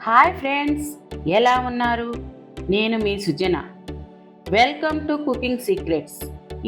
Hi friends, ఎలా ఉన్నారు? నేను మీ Sujana. Welcome to cooking secrets.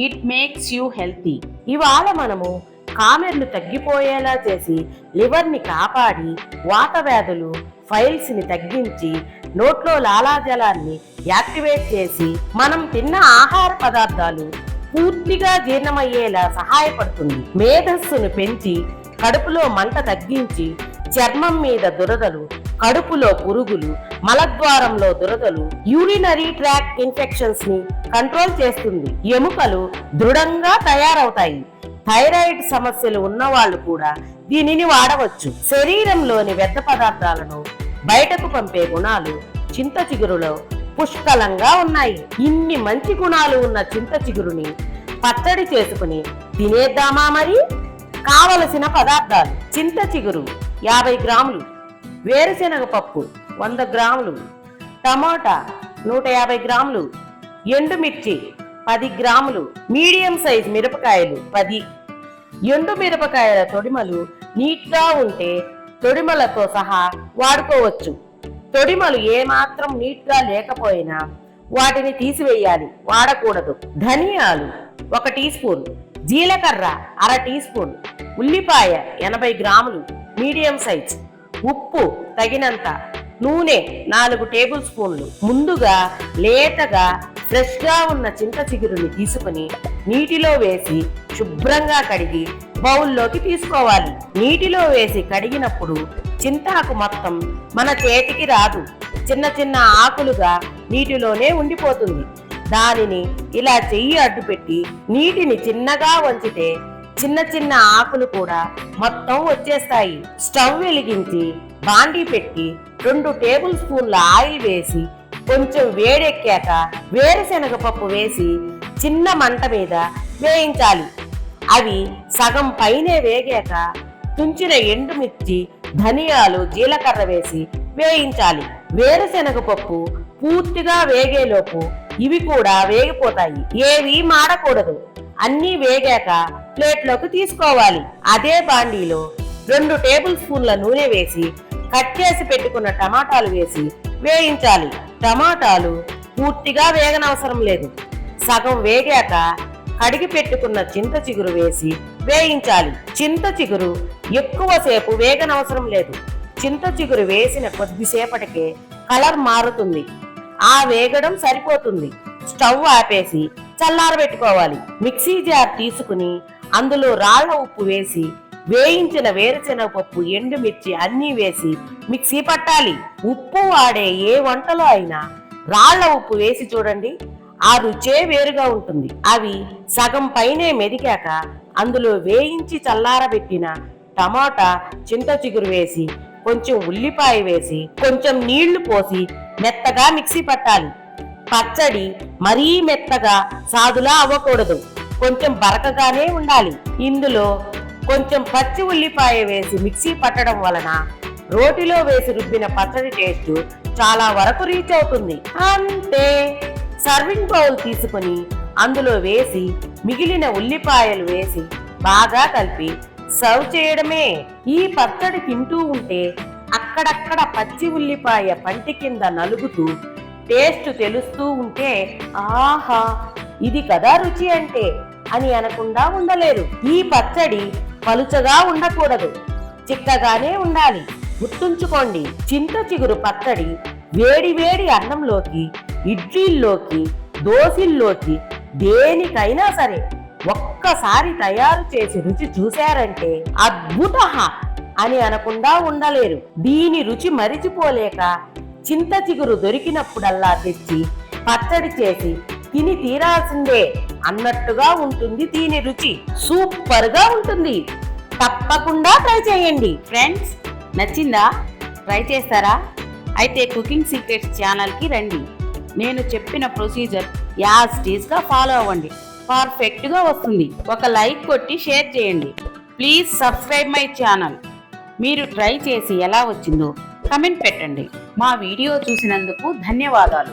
It makes you healthy. ఇవాళ మనము కామెర్లు తగ్గిపోయేలా చేసి లివర్ని కాపాడి వాత వ్యాధులు ఫైల్స్ని తగ్గించి నోట్లో లాలాజలాన్ని యాక్టివేట్ చేసి మనం తిన్న ఆహార పదార్థాలు పూర్తిగా జీర్ణమయ్యేలా సహాయపడుతుంది. మేధస్సును పెంచి కడుపులో మంట తగ్గించి చర్మం మీద దురదలు, కడుపులో పురుగులు, మలద్వారంలో దురదలు, యూరినరీ ట్రాక్ ఇన్ఫెక్షన్స్ ని కంట్రోల్ చేస్తుంది. ఎముకలు దృఢంగా తయారవుతాయి. థైరాయిడ్ సమస్యలు ఉన్నవాళ్ళు కూడా దీనిని వాడవచ్చు. శరీరంలోని వ్యర్థ పదార్థాలను బయటకు పంపే గుణాలు చింత చిగురులో పుష్కలంగా ఉన్నాయి. ఇన్ని మంచి గుణాలు ఉన్న చింత చిగురుని పచ్చడి చేసుకుని తినేద్దామా మరి? కావలసిన పదార్థాలు: చింత చిగురు 50 గ్రాములు, వేరుశెనగ పప్పు 100 గ్రాములు, టమోటా 150 గ్రాములు, ఎండుమిర్చి 10 గ్రాములు, మీడియం సైజ్ మిరపకాయలు 10. ఎండు మిరపకాయల తొడిమలు నీట్గా ఉంటే తొడిమలతో సహా వాడుకోవచ్చు. తొడిమలు ఏమాత్రం నీట్గా లేకపోయినా వాటిని తీసివేయాలి, వాడకూడదు. ధనియాలు 1 టీ స్పూన్, జీలకర్ర 1/2 టీ స్పూన్, ఉల్లిపాయ 80 గ్రాములు మీడియం సైజ్, ఉప్పు తగినంత, నూనె 4 టేబుల్ స్పూన్లు. ముందుగా లేతగా ఫ్రెష్గా ఉన్న చింత చిగురుని తీసుకుని నీటిలో వేసి శుభ్రంగా కడిగి బౌల్లోకి తీసుకోవాలి. నీటిలో వేసి కడిగినప్పుడు చింతాకు మొత్తం మన చేతికి రాదు, చిన్న చిన్న ఆకులుగా నీటిలోనే ఉండిపోతుంది. దానిని ఇలా చెయ్యి అడ్డు పెట్టి నీటిని చిన్నగా వంచితే చిన్న చిన్న ఆకులు కూడా మొత్తం వచ్చేస్తాయి. స్టవ్ వెలిగించి బాండీ పెట్టి 2 టేబుల్ స్పూన్ల ఆయిల్ వేసి కొంచెం వేడెక్కాక వేరుశెనగ పప్పు వేసి చిన్న మంట మీద వేయించాలి. అవి సగం పైనే వేగాక తుంచిన ఎండుమిర్చి, ధనియాలు, జీలకర్ర వేసి వేయించాలి. వేరుశెనగ పప్పు పూర్తిగా వేగేలోపు ఇవి కూడా వేగిపోతాయి. ఏవి మాడకూడదు. అన్నీ వేగాక ప్లేట్లోకి తీసుకోవాలి. అదే బాండీలో 2 టేబుల్ స్పూన్ల నూనె వేసి కట్ చేసి పెట్టుకున్న టమాటాలు వేసి వేయించాలి. టమాటాలు పూర్తిగా వేగనవసరం లేదు. సగం వేగాక కడిగి పెట్టుకున్న చింత చిగురు వేసి వేయించాలి. చింత చిగురు ఎక్కువసేపు వేగనవసరం లేదు. చింత చిగురు వేసిన కొద్దిసేపటికే కలర్ మారుతుంది. ఆ వేగడం సరిపోతుంది. స్టవ్ ఆపేసి చల్లారబెట్టుకోవాలి. మిక్సీ జార్ తీసుకుని అందులో రాళ్ల ఉప్పు వేసి వేయించిన వేరుశెనగ పప్పు, ఎండుమిర్చి అన్నీ వేసి మిక్సీ పట్టాలి. ఉప్పు వాడే ఏ వంటలో అయినా రాళ్ల ఉప్పు వేసి చూడండి, ఆ రుచే వేరుగా ఉంటుంది. అవి సగం పైనే మెదికాక అందులో వేయించి చల్లారబెట్టిన టమాటా, చింత చిగురు వేసి కొంచెం ఉల్లిపాయ వేసి కొంచెం నీళ్లు పోసి మెత్తగా మిక్సీ పట్టాలి. పచ్చడి మరీ మెత్తగా సాదులా అవ్వకూడదు, కొంచెం బరకగానే ఉండాలి. ఇందులో కొంచెం పచ్చి ఉల్లిపాయ వేసి మిక్సీ పట్టడం వలన రోటిలో వేసి రుబ్బిన పచ్చడి టేస్ట్ చాలా వరకు రీచ్ అవుతుంది. అంతే. సర్వింగ్ బౌల్ తీసుకుని అందులో వేసి మిగిలిన ఉల్లిపాయలు వేసి బాగా కలిపి సర్వ్ చేయడమే. ఈ పచ్చడి తింటూ ఉంటే అక్కడక్కడ పచ్చి ఉల్లిపాయ పంటి కింద నలుగుతూ టేస్ట్ తెలుస్తూ ఉంటే ఆహా, ఇది కదా రుచి అంటే అని అనకుండా ఉండలేరు. ఈ పచ్చడి పలుచగా ఉండకూడదు, చిక్కగానే ఉండాలి. గుర్తుంచుకోండి, చింత చిగురు పచ్చడి వేడి వేడి అన్నంలోకి, ఇడ్లీల్లోకి, దోశల్లోకి, దేనికైనా సరే ఒక్కసారి తయారు చేసి రుచి చూశారంటే అద్భుత అని అనకుండా ఉండలేరు. దీని రుచి మరిచిపోలేక చింత చిగురు దొరికినప్పుడల్లా తెచ్చి పచ్చడి చేసి తిని తీరాల్సిందే అన్నట్టుగా ఉంటుంది. దీని రుచి సూపర్ గా ఉంటుంది. తప్పకుండా ట్రై చేయండి. ఫ్రెండ్స్, నచ్చిందా? ట్రై చేస్తారా? అయితే కుకింగ్ సీక్రెట్స్ ఛానల్కి రండి. నేను చెప్పిన ప్రొసీజర్ యాజ్ ఇట్ గా ఫాలో అవ్వండి. పర్ఫెక్ట్గా వస్తుంది. ఒక లైక్ కొట్టి షేర్ చేయండి. Please subscribe my channel. మీరు ట్రై చేసి ఎలా వచ్చిందో కమెంట్ పెట్టండి. మా వీడియో చూసినందుకు ధన్యవాదాలు.